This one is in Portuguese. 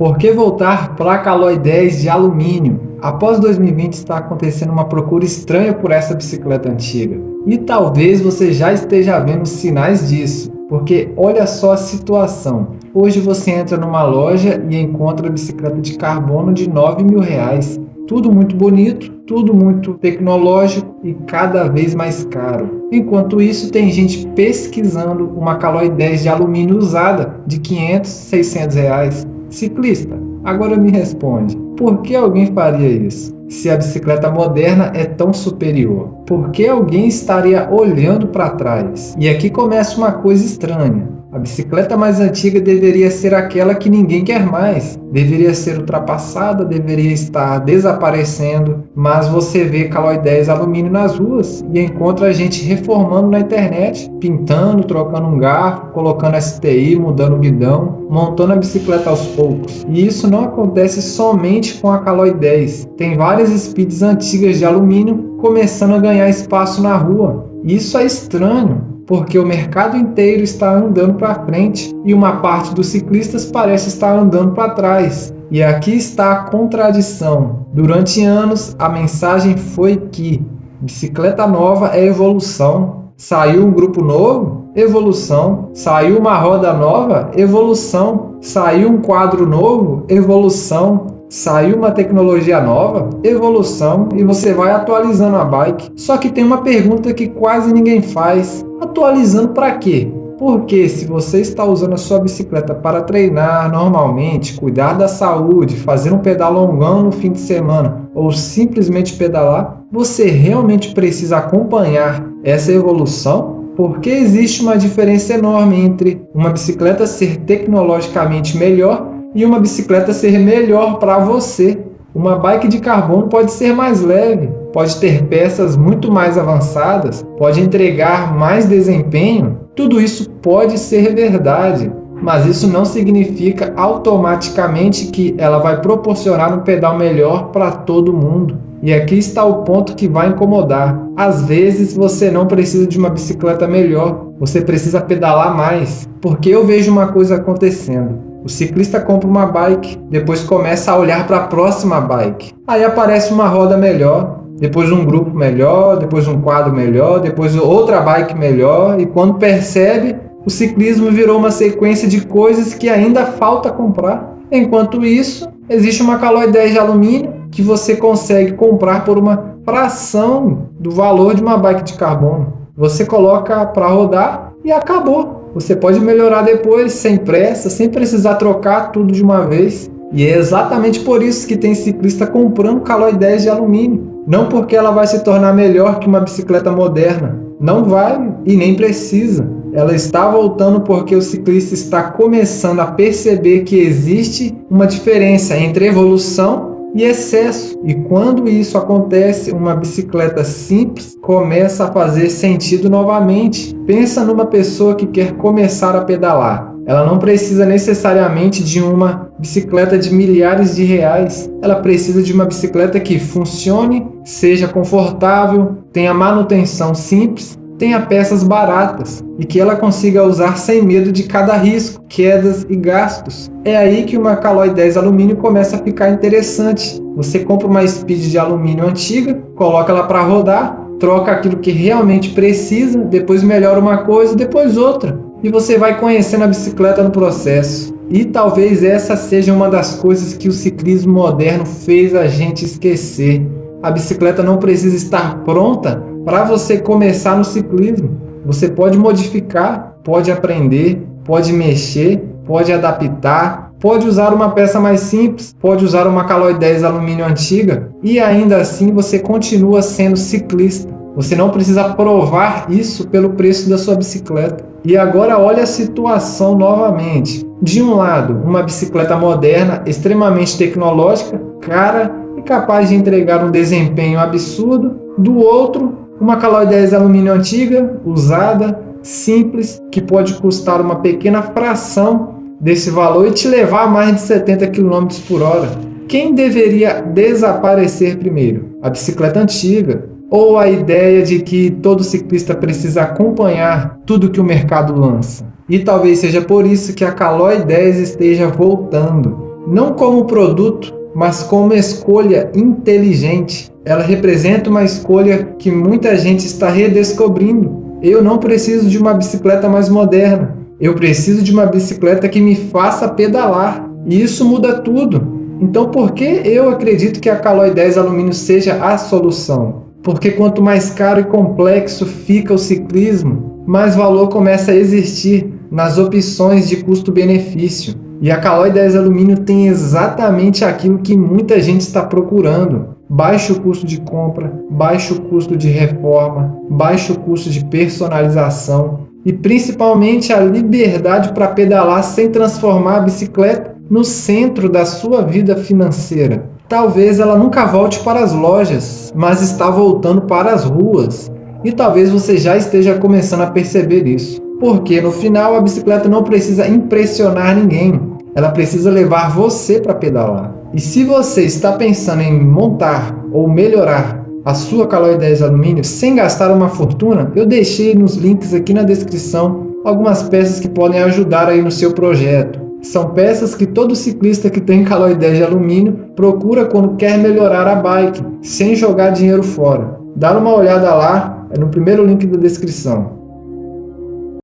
Por que voltar para a Caloi 10 de alumínio? Após 2020 está acontecendo uma procura estranha por essa bicicleta antiga. E talvez você já esteja vendo sinais disso, porque olha só a situação. Hoje você entra numa loja e encontra a bicicleta de carbono de R$ 9.000. Tudo muito bonito, tudo muito tecnológico e cada vez mais caro. Enquanto isso, tem gente pesquisando uma Caloi 10 de alumínio usada de R$ 500, R$ 600. Ciclista, agora me responde, por que alguém faria isso? Se a bicicleta moderna é tão superior, por que alguém estaria olhando para trás? E aqui começa uma coisa estranha. A bicicleta mais antiga deveria ser aquela que ninguém quer mais. Deveria ser ultrapassada, deveria estar desaparecendo. Mas você vê Caloi 10 alumínio nas ruas e encontra a gente reformando na internet, pintando, trocando um garfo, colocando STI, mudando o guidão, montando a bicicleta aos poucos. E isso não acontece somente com a Caloi 10. Tem várias speeds antigas de alumínio começando a ganhar espaço na rua. E isso é estranho, porque o mercado inteiro está andando para frente e uma parte dos ciclistas parece estar andando para trás. E aqui está a contradição. Durante anos, a mensagem foi que bicicleta nova é evolução. Saiu um grupo novo? Evolução. Saiu uma roda nova? Evolução. Saiu um quadro novo? Evolução. Saiu uma tecnologia nova? Evolução. E você vai atualizando a bike. Só que tem uma pergunta que quase ninguém faz. Atualizando para quê? Porque se você está usando a sua bicicleta para treinar normalmente, cuidar da saúde, fazer um pedalongão no fim de semana ou simplesmente pedalar, você realmente precisa acompanhar essa evolução? Porque existe uma diferença enorme entre uma bicicleta ser tecnologicamente melhor e uma bicicleta ser melhor para você. Uma bike de carbono pode ser mais leve, pode ter peças muito mais avançadas, pode entregar mais desempenho. Tudo isso pode ser verdade, mas isso não significa automaticamente que ela vai proporcionar um pedal melhor para todo mundo. E aqui está o ponto que vai incomodar. Às vezes você não precisa de uma bicicleta melhor, você precisa pedalar mais. Porque eu vejo uma coisa acontecendo. O ciclista compra uma bike, depois começa a olhar para a próxima bike. Aí aparece uma roda melhor, depois um grupo melhor, depois um quadro melhor, depois outra bike melhor. E quando percebe, o ciclismo virou uma sequência de coisas que ainda falta comprar. Enquanto isso, existe uma Caloi 10 de alumínio que você consegue comprar por uma fração do valor de uma bike de carbono. Você coloca para rodar e acabou. Você pode melhorar depois, sem pressa, sem precisar trocar tudo de uma vez. E é exatamente por isso que tem ciclista comprando Caloi 10 de alumínio. Não porque ela vai se tornar melhor que uma bicicleta moderna. Não vai e nem precisa. Ela está voltando porque o ciclista está começando a perceber que existe uma diferença entre evolução e excesso. E quando isso acontece, uma bicicleta simples começa a fazer sentido novamente. Pensa numa pessoa que quer começar a pedalar. Ela não precisa necessariamente de uma bicicleta de milhares de reais. Ela precisa de uma bicicleta que funcione, seja confortável, tenha manutenção simples, tenha peças baratas e que ela consiga usar sem medo de cada risco, quedas e gastos. É aí que uma Caloi 10 alumínio começa a ficar interessante. Você compra uma Speed de alumínio antiga, coloca ela para rodar, troca aquilo que realmente precisa, depois melhora uma coisa, depois outra. E você vai conhecendo a bicicleta no processo. E talvez essa seja uma das coisas que o ciclismo moderno fez a gente esquecer. A bicicleta não precisa estar pronta para você começar no ciclismo. Você pode modificar, pode aprender, pode mexer, pode adaptar, pode usar uma peça mais simples, pode usar uma Caloi 10 alumínio antiga e ainda assim você continua sendo ciclista. Você não precisa provar isso pelo preço da sua bicicleta. E agora olha a situação novamente. De um lado, uma bicicleta moderna, extremamente tecnológica, cara e capaz de entregar um desempenho absurdo. Do outro, uma Caloi 10 alumínio antiga, usada, simples, que pode custar uma pequena fração desse valor e te levar a mais de 70 km por hora. Quem deveria desaparecer primeiro? A bicicleta antiga ou a ideia de que todo ciclista precisa acompanhar tudo que o mercado lança? E talvez seja por isso que a Caloi 10 esteja voltando. não como produto, mas como escolha inteligente. Ela representa uma escolha que muita gente está redescobrindo. Eu não preciso de uma bicicleta mais moderna. Eu preciso de uma bicicleta que me faça pedalar. E isso muda tudo. Então, por que eu acredito que a Caloi 10 alumínio seja a solução? Porque quanto mais caro e complexo fica o ciclismo, mais valor começa a existir nas opções de custo-benefício. E a Caloi 10 alumínio tem exatamente aquilo que muita gente está procurando: baixo custo de compra, baixo custo de reforma, baixo custo de personalização e principalmente a liberdade para pedalar sem transformar a bicicleta no centro da sua vida financeira. Talvez ela nunca volte para as lojas, mas está voltando para as ruas. E talvez você já esteja começando a perceber isso. Porque no final a bicicleta não precisa impressionar ninguém. Ela precisa levar você para pedalar. E se você está pensando em montar ou melhorar a sua Caloi 10 alumínio sem gastar uma fortuna, eu deixei nos links aqui na descrição algumas peças que podem ajudar aí no seu projeto. São peças que todo ciclista que tem Caloi 10 de alumínio procura quando quer melhorar a bike, sem jogar dinheiro fora. Dá uma olhada lá, é no primeiro link da descrição.